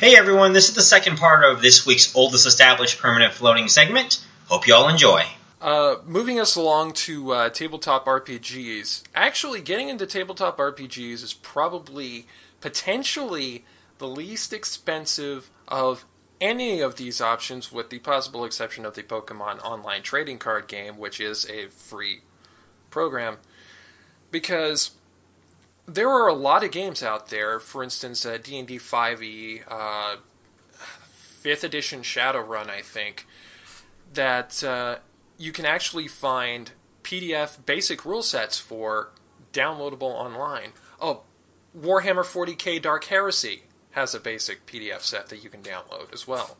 Hey everyone, this is the second part of this week's oldest established permanent floating segment. Hope you all enjoy. Moving us along to tabletop RPGs. Actually, getting into tabletop RPGs is probably potentially the least expensive of any of these options, with the possible exception of the Pokemon online trading card game, which is a free program. Because there are a lot of games out there, for instance, D&D 5e, 5th edition Shadowrun, I think, that you can actually find PDF basic rule sets for downloadable online. Oh, Warhammer 40k Dark Heresy has a basic PDF set that you can download as well.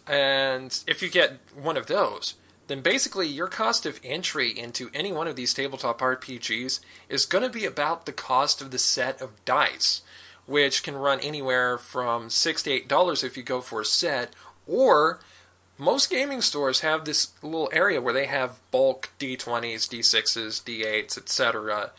And if you get one of those, then basically your cost of entry into any one of these tabletop RPGs is going to be about the cost of the set of dice, which can run anywhere from $6 to $8 if you go for a set, or most gaming stores have this little area where they have bulk D20s, D6s, D8s, etc.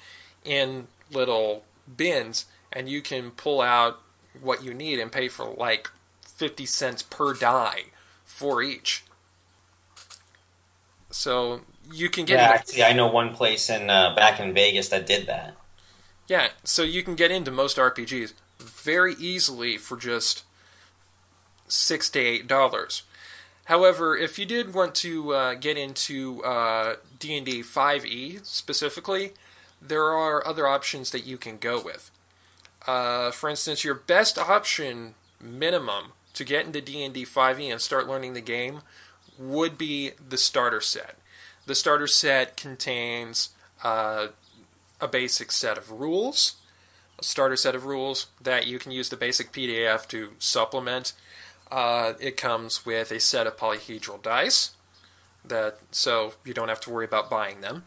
in little bins, and you can pull out what you need and pay for like 50 cents per die for each. So you can get... Yeah, actually, I know one place back in Vegas that did that. Yeah, so you can get into most RPGs very easily for just $6 to $8. However, if you did want to get into D&D 5e specifically, there are other options that you can go with. For instance, your best option minimum to get into D&D 5e and start learning the game would be the starter set. The starter set contains a basic set of rules, a starter set of rules that you can use the basic PDF to supplement. It comes with a set of polyhedral dice, so you don't have to worry about buying them.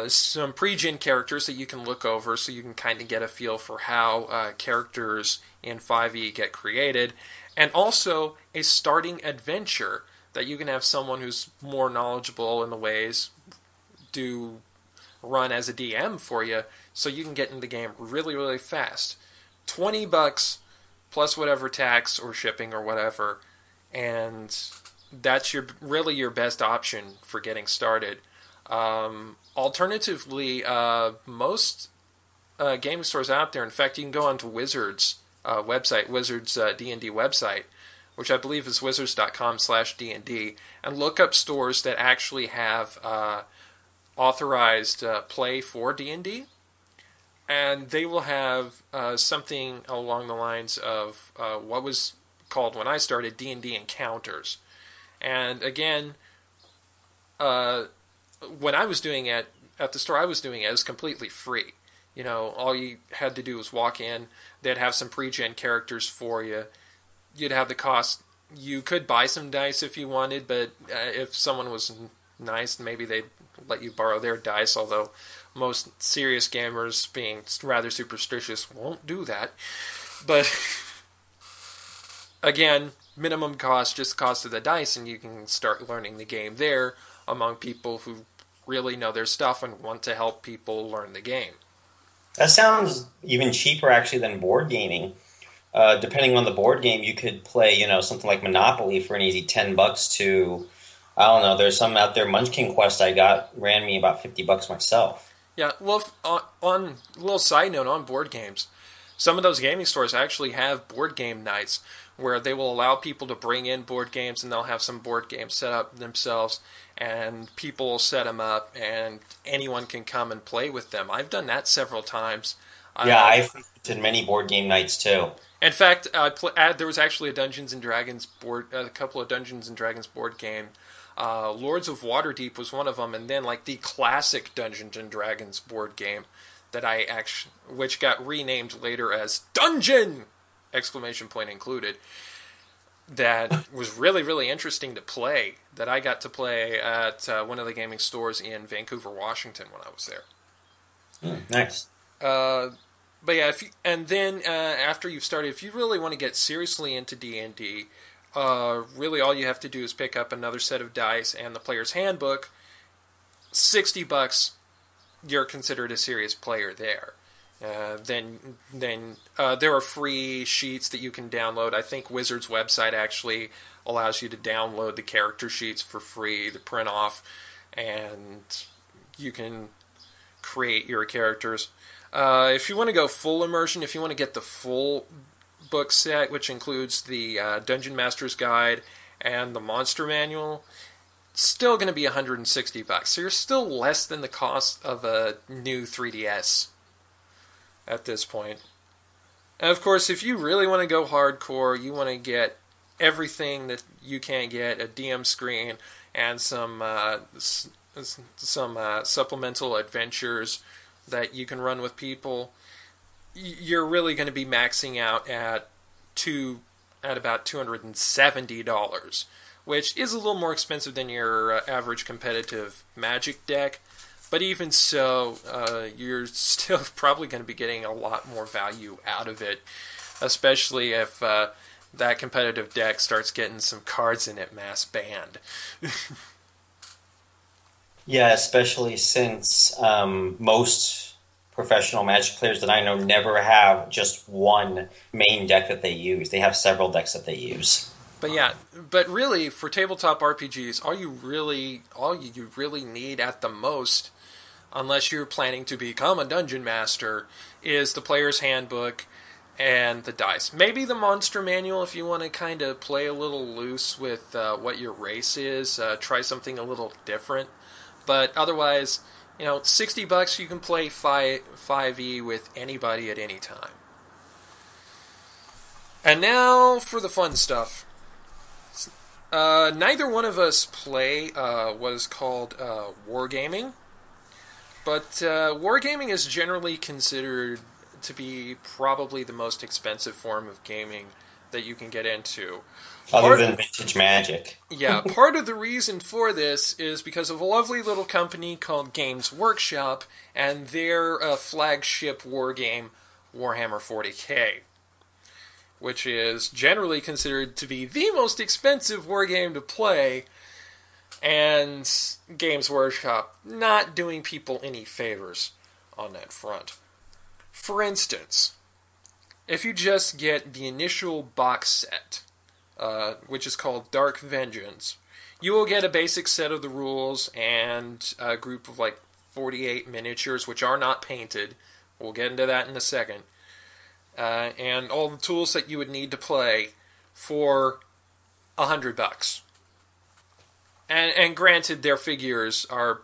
Some pre-gen characters that you can look over so you can kind of get a feel for how characters in 5e get created, and also a starting adventure that you can have someone who's more knowledgeable in the ways do run as a DM for you, so you can get in the game really, really fast. $20 plus whatever tax or shipping or whatever, and that's really your best option for getting started. Alternatively, most game stores out there, in fact, you can go onto Wizards' website, Wizards' D&D website, which I believe is wizards.com/D&D, and look up stores that actually have authorized play for D&D. And they will have something along the lines of what was called, when I started, D&D Encounters. And again, when I was doing it, at the store I was doing it, it was completely free. You know, all you had to do was walk in, they'd have some pre-gen characters for you, you'd have the cost. You could buy some dice if you wanted, but if someone was nice, maybe they'd let you borrow their dice, although most serious gamers, being rather superstitious, won't do that. But again, minimum cost, just the cost of the dice, and you can start learning the game there among people who really know their stuff and want to help people learn the game. That sounds even cheaper, actually, than board gaming. Depending on the board game, you could play, something like Monopoly for an easy $10 to, I don't know, there's some out there, Munchkin Quest I got, ran me about $50 myself. Yeah, well, on a little side note on board games, some of those gaming stores actually have board game nights where they will allow people to bring in board games, and they'll have some board games set up themselves, and people will set them up, and anyone can come and play with them. I've done that several times. Yeah, I've visited many board game nights too. In fact, there was actually a couple of Dungeons and Dragons board game. Lords of Waterdeep was one of them, and then like the classic Dungeons and Dragons board game that which got renamed later as Dungeon! Exclamation point included. That was really, really interesting to play. That I got to play at one of the gaming stores in Vancouver, Washington when I was there. Nice. But yeah, after you've started, if you really want to get seriously into D&D, really all you have to do is pick up another set of dice and the player's handbook. $60, you're considered a serious player there. Then there are free sheets that you can download. I think Wizard's website actually allows you to download the character sheets for free to print off, and you can create your characters. If you want to go full immersion, if you want to get the full book set, which includes the Dungeon Master's Guide and the Monster Manual, it's still going to be $160. So you're still less than the cost of a new 3DS at this point. And of course, if you really want to go hardcore, you want to get everything that you can get, a DM screen and some supplemental adventures that you can run with people, you're really going to be maxing out at about $270, which is a little more expensive than your average competitive Magic deck. But even so, you're still probably going to be getting a lot more value out of it, especially if that competitive deck starts getting some cards in it mass banned. Yeah, especially since most professional Magic players that I know never have just one main deck that they use. They have several decks that they use. But really, for tabletop RPGs, all you really need at the most, unless you're planning to become a dungeon master, is the player's handbook and the dice. Maybe the monster manual if you want to kind of play a little loose with what your race is, try something a little different. But otherwise, $60 you can play 5e with anybody at any time. And now for the fun stuff. Neither one of us play what is called wargaming, but wargaming is generally considered to be probably the most expensive form of gaming that you can get into. Other than vintage Magic. Yeah, part of the reason for this is because of a lovely little company called Games Workshop and their flagship wargame, Warhammer 40k, which is generally considered to be the most expensive wargame to play, and Games Workshop not doing people any favors on that front. For instance, if you just get the initial box set, which is called Dark Vengeance, you will get a basic set of the rules and a group of 48 miniatures, which are not painted. We'll get into that in a second. And all the tools that you would need to play for $100. And granted, their figures are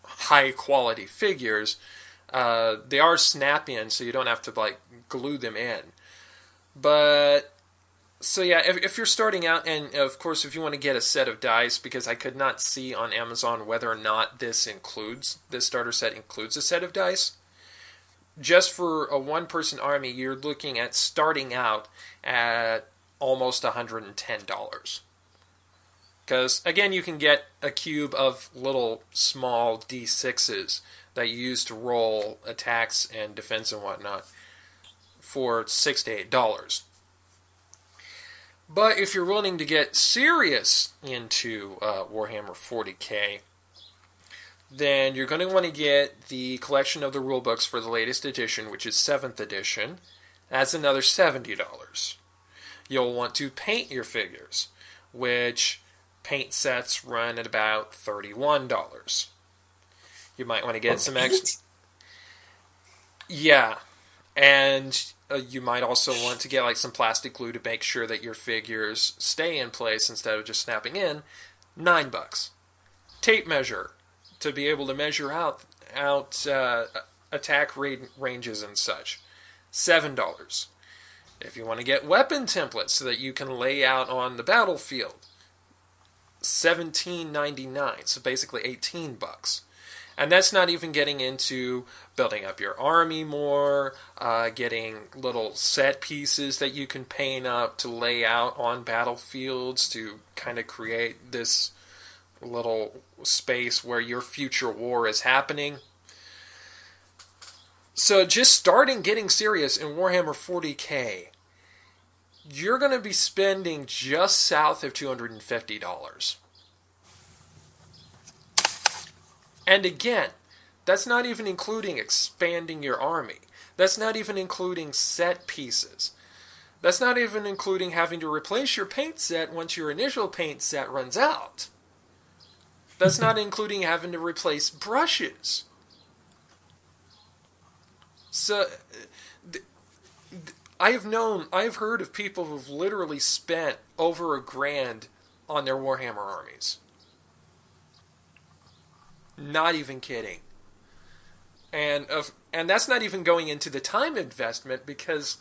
high quality figures. They are snap-in, so you don't have to glue them in. But so yeah, if you're starting out, and of course if you want to get a set of dice, because I could not see on Amazon whether or not this starter set includes a set of dice. Just for a one-person army, you're looking at starting out at almost $110. Because, again, you can get a cube of little small D6s that you use to roll attacks and defense and whatnot for $6 to $8. But if you're willing to get serious into Warhammer 40k, then you're going to want to get the collection of the rulebooks for the latest edition, which is 7th edition. That's another $70. You'll want to paint your figures, which paint sets run at about $31. You might want to get some extra. Yeah, and you might also want to get some plastic glue to make sure that your figures stay in place instead of just snapping in. $9. Tape measure to be able to measure out attack ranges and such. $7. If you want to get weapon templates so that you can lay out on the battlefield, $17.99, so basically $18. And that's not even getting into building up your army more, getting little set pieces that you can paint up to lay out on battlefields to kind of create this little space where your future war is happening. So just starting getting serious in Warhammer 40k, you're going to be spending just south of $250. And again, that's not even including expanding your army. That's not even including set pieces. That's not even including having to replace your paint set once your initial paint set runs out. That's not including having to replace brushes. So, I've heard of people who've literally spent over $1,000 on their Warhammer armies. Not even kidding. And that's not even going into the time investment, because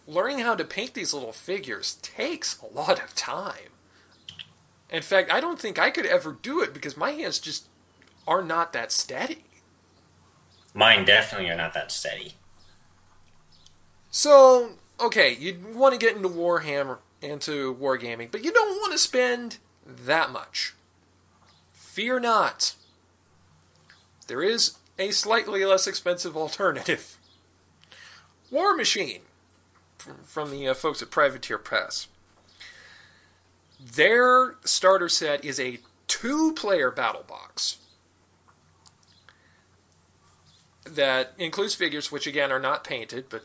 learning how to paint these little figures takes a lot of time. In fact, I don't think I could ever do it because my hands just are not that steady. Mine definitely are not that steady. So, okay, you want to get into Warhammer, into wargaming, but you don't want to spend that much. Fear not. There is a slightly less expensive alternative. War Machine, from the folks at Privateer Press. Their starter set is a 2-player battle box that includes figures, which again are not painted, but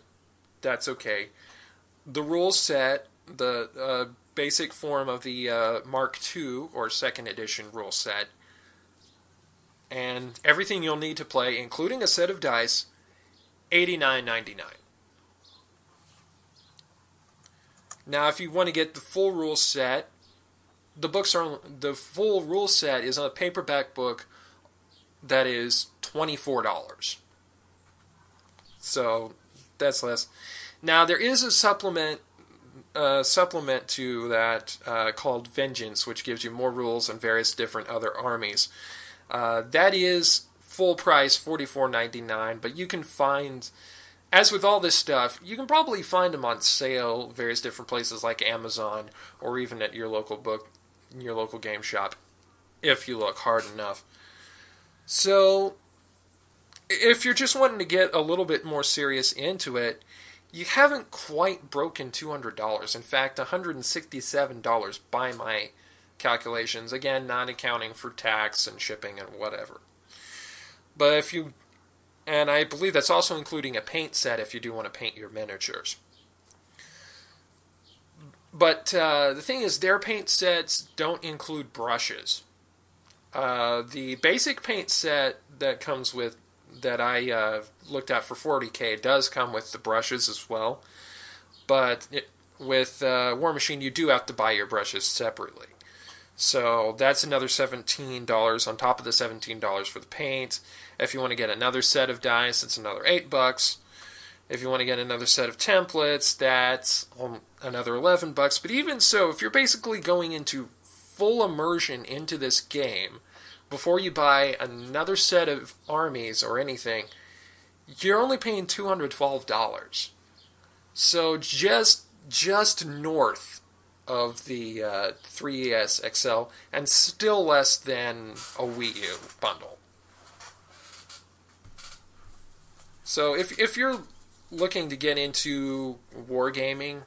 that's okay. The rules set, the basic form of the Mark II or 2nd edition rule set, and everything you'll need to play, including a set of dice, $89.99. Now, if you want to get the full rule set, the full rule set is a paperback book that is $24. So that's less. Now there is a supplement to that called Vengeance, which gives you more rules and various different other armies. That is full price, $44.99, but you can find, as with all this stuff, you can probably find them on sale various different places like Amazon or even at your local game shop, if you look hard enough. So, if you're just wanting to get a little bit more serious into it, you haven't quite broken $200. In fact, $167 by my calculations. Again, not accounting for tax and shipping and whatever. But and I believe that's also including a paint set if you do want to paint your miniatures. But the thing is, their paint sets don't include brushes. The basic paint set that comes with, that I looked at for $40K, does come with the brushes as well. But with War Machine, you do have to buy your brushes separately. So that's another $17 on top of the $17 for the paint. If you want to get another set of dice, it's another $8. If you want to get another set of templates, that's another $11. But even so, if you're basically going into full immersion into this game, before you buy another set of armies or anything, you're only paying $212. So just north of the 3DS XL, and still less than a Wii U bundle. So if you're looking to get into wargaming,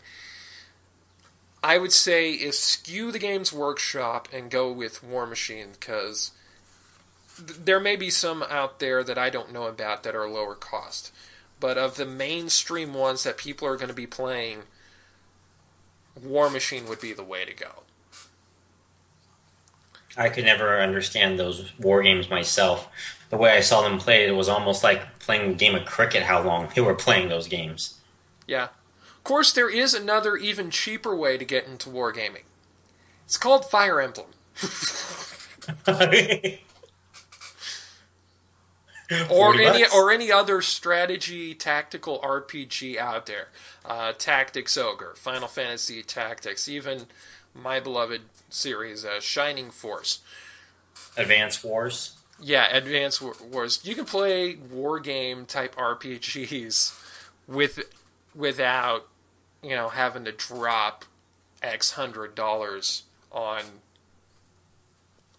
I would say eschew the Games Workshop and go with War Machine, because there may be some out there that I don't know about that are lower cost. But of the mainstream ones that people are going to be playing, War Machine would be the way to go. I could never understand those war games myself. The way I saw them played, it was almost like playing a game of cricket, how long they were playing those games. Yeah. Of course, there is another, even cheaper way to get into wargaming. It's called Fire Emblem. or any other strategy tactical RPG out there. Tactics Ogre, Final Fantasy Tactics, even my beloved series, Shining Force. Advance Wars? Yeah, Advance Wars. You can play war game type RPGs without, having to drop X $100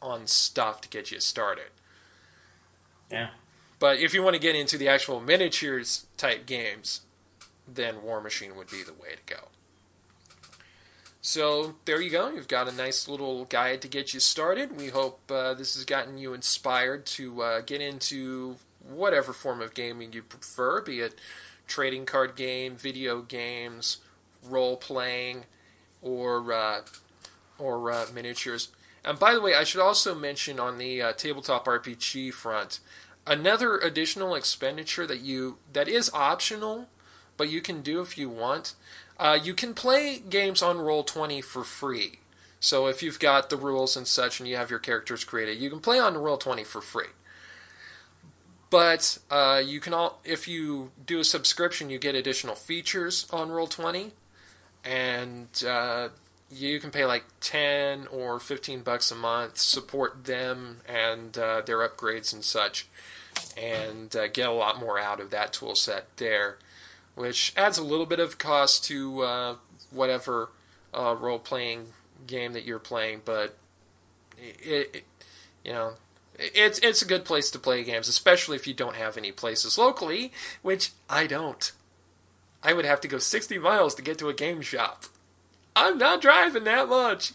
on stuff to get you started. Yeah. But if you want to get into the actual miniatures type games, then War Machine would be the way to go. So there you go. You've got a nice little guide to get you started. We hope this has gotten you inspired to get into whatever form of gaming you prefer, be it trading card game, video games, role-playing, or miniatures. And by the way, I should also mention on the tabletop RPG front, another additional expenditure that is optional, but you can do if you want. You can play games on Roll20 for free. So if you've got the rules and such and you have your characters created, you can play on Roll20 for free. But you can if you do a subscription, you get additional features on Roll20, and you can pay like $10 or $15 a month, support them and their upgrades and such, and get a lot more out of that tool set there, which adds a little bit of cost to whatever role-playing game that you're playing, but it's a good place to play games, especially if you don't have any places locally, which I don't. I would have to go 60 miles to get to a game shop. I'm not driving that much.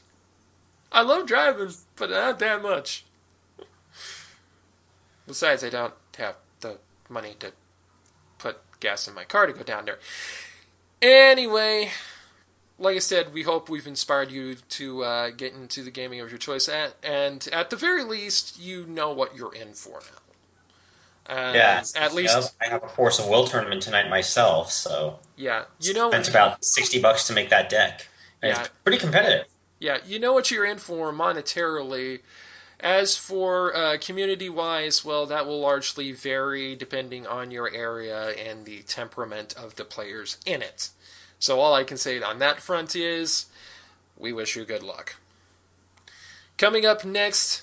I love driving, but not that much. Besides, I don't have the money to put gas in my car to go down there. Anyway, like I said, we hope we've inspired you to get into the gaming of your choice, and at the very least, you know what you're in for now. At least I have a Force of Will tournament tonight myself, so yeah, spent about $60 to make that deck. And it's pretty competitive. Yeah, you know what you're in for monetarily. As for community-wise, well, that will largely vary depending on your area and the temperament of the players in it. So all I can say on that front is, we wish you good luck. Coming up next,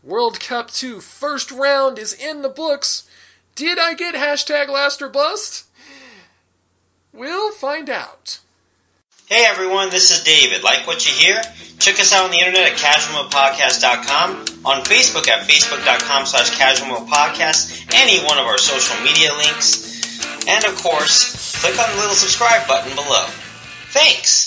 World Cup 2 first round is in the books. Did I get hashtag last or bust? We'll find out. Hey everyone, this is David. Like what you hear? Check us out on the internet at casualmodepodcast.com, on Facebook at facebook.com/casualmodepodcast, any one of our social media links, and of course, click on the little subscribe button below. Thanks!